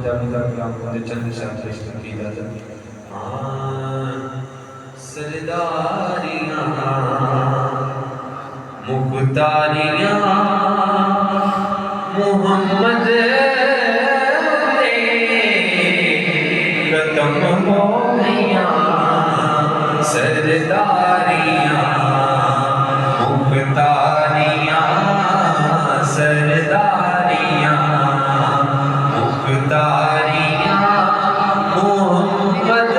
जाने का भी आपको चंद शायद की इजाजत। सरदारियां मुख्तारियां मोहम्मद खत्म हो गईयां सरदारियां मुख्तारियां सरदारियां मुख्तारियां मोहम्मद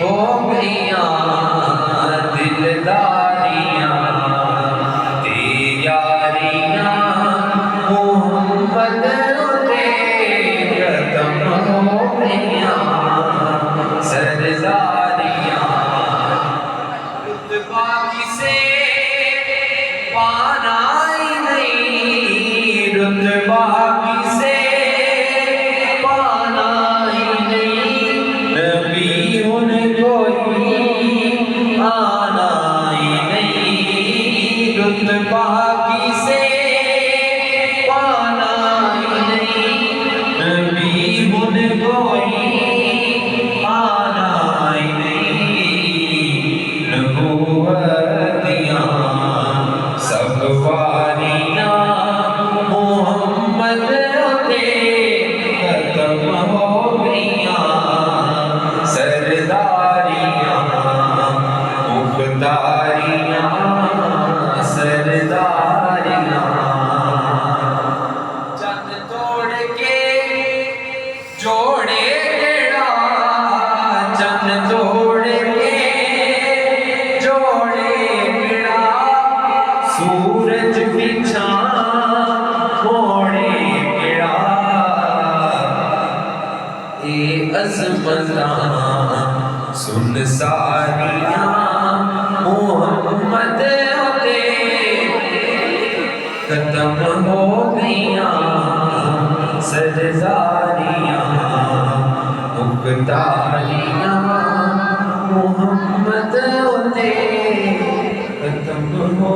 हो गईयां दिलदारियां यारियां मोहम्मद खत्म हो गईयां सरदारियां रुतबा किसे पाना ही नहीं रुतबा किसे पाना ही नहीं नबी उनको आना ही नहीं रुतबा किसे पाना ही नहीं नबी उनको आना ही नहीं नबूवतियां सब वारियां मोहम्मद होते खत्म हो गईयां सरदारियां मुख्तारियां सरदारियां चंद तोड़ के जोड़े टेढ़ा चंद तोड़ के जोड़े टेढ़ा सूरज बिछा मोड़े टेढ़ा ए अज़मतां सुन सारियां मोहम्मद होते खत्म हो गईयां सरदारियां मुख्तारियां मोहम्मद होते खत्म हो